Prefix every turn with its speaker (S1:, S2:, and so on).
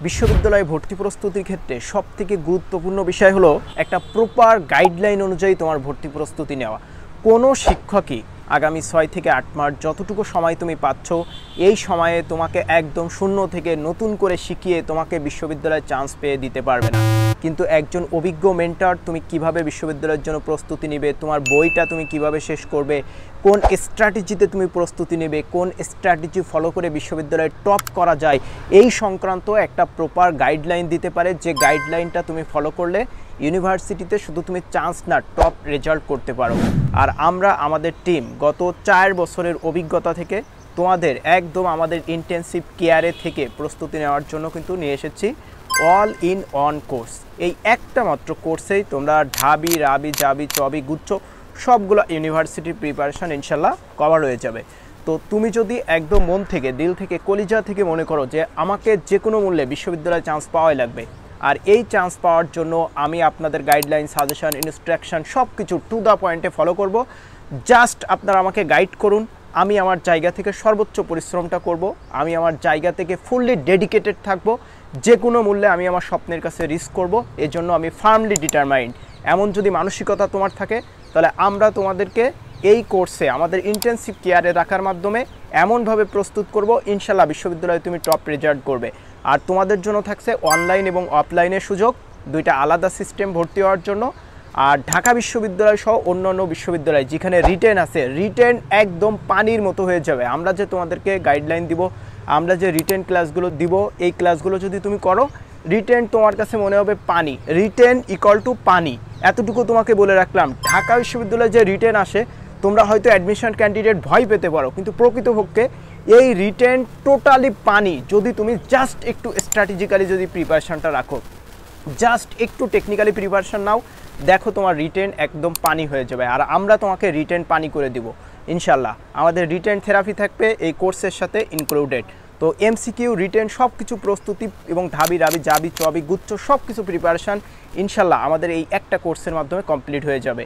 S1: বিশ্ববিদ্যালয়ে ভর্তি প্রস্তুতির ক্ষেত্রে সবথেকে গুরুত্বপূর্ণ বিষয় হলো একটা প্রপার গাইডলাইন অনুযায়ী তোমার ভর্তি প্রস্তুতি নেওয়া। কোনো শিক্ষকই আগামী 6 থেকে 8 মাস যতটুকু সময় তুমি পাচ্ছ, এই সময়ে তোমাকে একদম শূন্য থেকে নতুন করে শিখিয়ে তোমাকে বিশ্ববিদ্যালয়ে চান্স পেয়ে দিতে পারবে না। কিন্তু একজন অভিজ্ঞ মেন্টর তুমি কিভাবে বিশ্ববিদ্যালয়ের জন্য প্রস্তুতি নেবে, তোমার বইটা তুমি কিভাবে শেষ করবে, কোন স্ট্র্যাটেজিতে তুমি প্রস্তুতি নেবে, কোন স্ট্র্যাটেজি ফলো করে বিশ্ববিদ্যালয়ে টপ করা যায়, এই সংক্রান্ত একটা প্রপার গাইডলাইন দিতে পারে, যে গাইডলাইনটা তুমি ফলো করলে ইউনিভার্সিটিতে শুধু তুমি চান্স না টপ রেজাল্ট করতে পারো। আর আমরা আমাদের টিম গত 4 বছরের অভিজ্ঞতা থেকে তোমাদের একদম আমাদের ইন্টেন্সিভ কেয়ারে থেকে প্রস্তুতি নেওয়ার জন্য কিন্তু নিয়ে এসেছি অল ইন অন কোর্স। এই একটা মাত্র কোর্সেই তোমরা ঢাবি, রাবি, জাবি, চবি, গুচ্ছ সবগুলো ইউনিভার্সিটির প্রিপারেশন ইনশাল্লাহ কভার হয়ে যাবে। তো তুমি যদি একদম মন থেকে, দিল থেকে, কলিজা থেকে মনে করো যে আমাকে যে কোনো মূল্যে বিশ্ববিদ্যালয়ে চান্স পাওয়াই লাগবে, আর এই চান্স পাওয়ার জন্য আমি আপনাদের গাইডলাইন, সাজেশন, ইনস্ট্রাকশন সব কিছু টু দ্য পয়েন্টে ফলো করব, জাস্ট আপনারা আমাকে গাইড করুন, আমি আমার জায়গা থেকে সর্বোচ্চ পরিশ্রমটা করব, আমি আমার জায়গা থেকে ফুললি ডেডিকেটেড থাকব, যে কোনো মূল্যে আমি আমার স্বপ্নের কাছে রিস্ক করব। এজন্য আমি ফার্মলি ডিটারমাইন্ড। এমন যদি মানসিকতা তোমার থাকে, তাহলে আমরা তোমাদেরকে এই কোর্সে আমাদের ইন্টেন্সিভ কেয়ারে রাখার মাধ্যমে এমনভাবে প্রস্তুত করব, ইনশাল্লাহ বিশ্ববিদ্যালয়ে তুমি টপ রেজাল্ট করবে। আর তোমাদের জন্য থাকছে অনলাইন এবং অফলাইনের সুযোগ, দুইটা আলাদা সিস্টেম ভর্তি হওয়ার জন্য। আর ঢাকা বিশ্ববিদ্যালয় সহ অন্যান্য বিশ্ববিদ্যালয় যেখানে রিটেন আছে, রিটেন একদম পানির মতো হয়ে যাবে। আমরা যে তোমাদেরকে গাইডলাইন দিব, আমরা যে রিটেন ক্লাসগুলো দিব, এই ক্লাসগুলো যদি তুমি করো, রিটেন তোমার কাছে মনে হবে পানি, রিটেন ইকুয়াল টু পানি। এতটুকু তোমাকে বলে রাখলাম, ঢাকা বিশ্ববিদ্যালয়ে যে রিটেন আসে, তোমরা হয়তো অ্যাডমিশন ক্যান্ডিডেট ভয় পেতে পারো, কিন্তু প্রকৃতপক্ষে এই রিটেন টোটালি পানি। যদি তুমি জাস্ট একটু স্ট্র্যাটেজিক্যালি যদি প্রিপারেশানটা রাখো, জাস্ট একটু টেকনিক্যালি প্রিপারেশান নাও, দেখো তোমার রিটেন একদম পানি হয়ে যাবে। আর আমরা তোমাকে রিটেন পানি করে দিব ইনশাল্লাহ। আমাদের রিটেন থেরাপি থাকবে এই কোর্সের সাথে ইনক্লুডেড। তো এমসিকিউ, রিটেন সব কিছু প্রস্তুতি এবং ঢাবি, রাবি, জাবি, চবি, গুচ্ছ সব কিছু প্রিপারেশান ইনশাল্লাহ আমাদের এই একটা কোর্সের মাধ্যমে কমপ্লিট হয়ে যাবে।